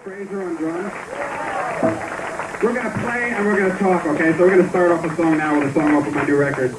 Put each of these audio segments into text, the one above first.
Fraser on drums. We're going to play and we're going to talk, okay? So we're going to start off a song now with a song off of my new record.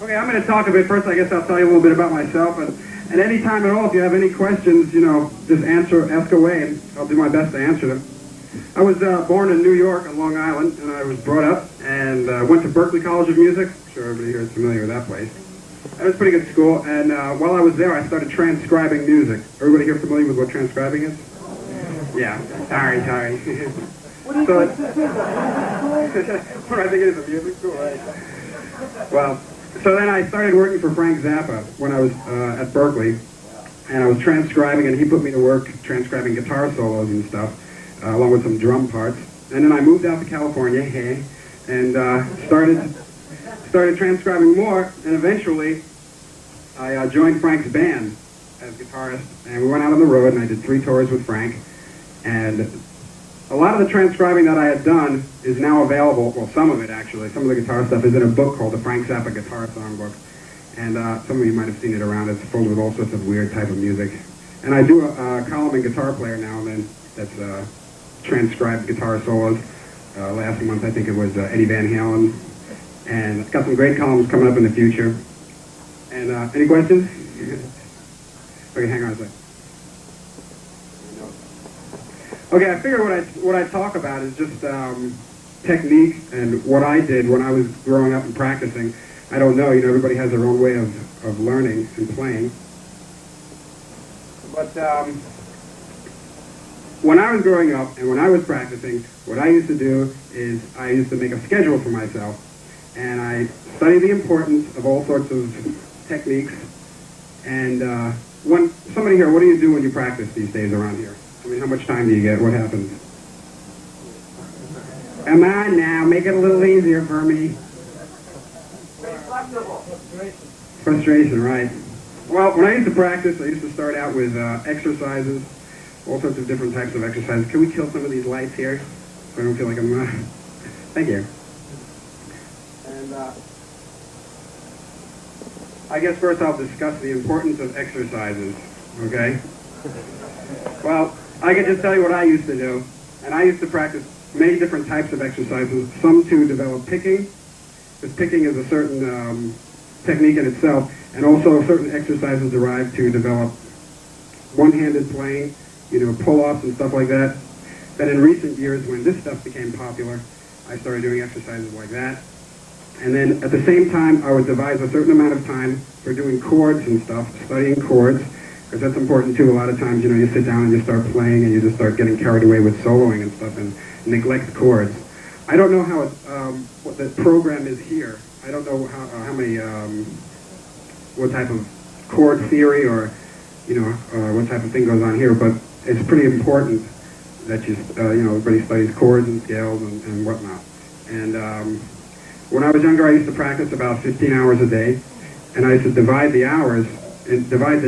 Okay, I'm going to talk a bit. First, I guess I'll tell you a little bit about myself. And any time at all, if you have any questions, just ask away, and I'll do my best to answer them. I was born in New York on Long Island, and I was brought up and went to Berklee College of Music. I'm sure everybody here is familiar with that place. It was a pretty good school, and while I was there, I started transcribing music. Everybody here familiar with what transcribing is? Yeah. Sorry. What do you So think this is? what I think it is, a music school, right? Well, so then I started working for Frank Zappa when I was at Berklee, and I was transcribing, and he put me to work transcribing guitar solos and stuff, along with some drum parts. And then I moved out to California, and started transcribing more, and eventually I joined Frank's band as guitarist, and we went out on the road, and I did 3 tours with Frank, and a lot of the transcribing that I had done is now available, well, some of it actually, some of the guitar stuff is in a book called the Frank Zappa Guitar Songbook, and some of you might have seen it around. It's filled with all sorts of weird type of music. And I do a column in Guitar Player now and then that's transcribed guitar solos. Last month I think it was Eddie Van Halen, and I've got some great columns coming up in the future. And any questions? Okay, hang on a second. Okay, I figure what I talk about is just technique and what I did when I was growing up and practicing. I don't know, everybody has their own way of learning and playing. But when I was growing up and when I was practicing, what I used to do is I used to make a schedule for myself, and I studied the importance of all sorts of techniques. And when somebody here, what do you do when you practice these days around here? I mean, how much time do you get? What happens? Come on now, make it a little easier for me. Frustration, right. Well, when I used to practice, I used to start out with exercises, all sorts of different types of exercises. Can we kill some of these lights here so I don't feel like I'm... Thank you. And I guess first I'll discuss the importance of exercises, okay? Well, I can just tell you what I used to do, and I used to practice many different types of exercises, some to develop picking, because picking is a certain technique in itself, and also certain exercises derived to develop one-handed playing, pull-offs and stuff like that. Then in recent years, when this stuff became popular, I started doing exercises like that. And then at the same time, I would devise a certain amount of time for doing chords and stuff, studying chords, because that's important too. A lot of times, you sit down and you start playing and you just start getting carried away with soloing and stuff and neglect chords. I don't know how what the program is here. I don't know how many, what type of chord theory or, what type of thing goes on here, but it's pretty important that everybody studies chords and scales and whatnot. And when I was younger, I used to practice about 15 hours a day, and I used to divide the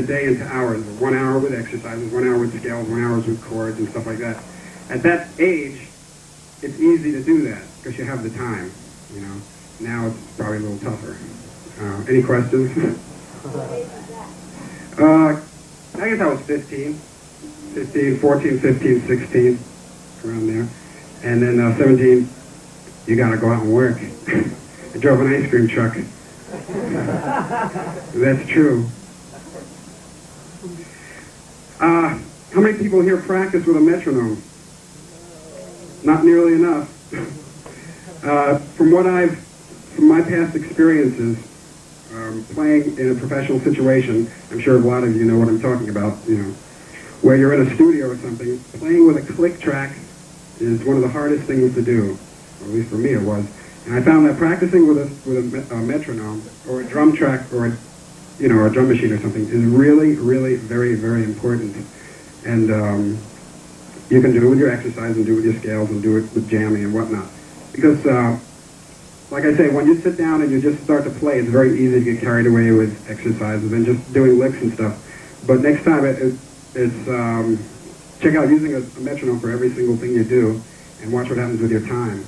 day into hours. 1 hour with exercises, 1 hour with scales, 1 hour with chords and stuff like that. At that age, it's easy to do that because you have the time, Now it's probably a little tougher. Any questions? I guess I was 14, 15, 16, around there. And then 17, you gotta go out and work. I drove an ice cream truck. That's true. How many people here practice with a metronome? Not nearly enough. From my past experiences, playing in a professional situation, I'm sure a lot of you know what I'm talking about, where you're in a studio or something, playing with a click track is one of the hardest things to do, or at least for me it was. And I found that practicing with a metronome or a drum track or a drum machine or something is really, really very, very important. And you can do it with your exercise and do it with your scales and do it with jamming and whatnot. Because, like I say, when you sit down and you just start to play, it's very easy to get carried away with exercises and just doing licks and stuff. But next time, check out using a metronome for every single thing you do and watch what happens with your time.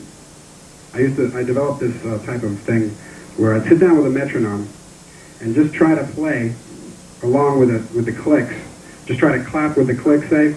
I developed this type of thing where I'd sit down with a metronome and just try to play along with the clicks. Just try to clap with the clicks, say,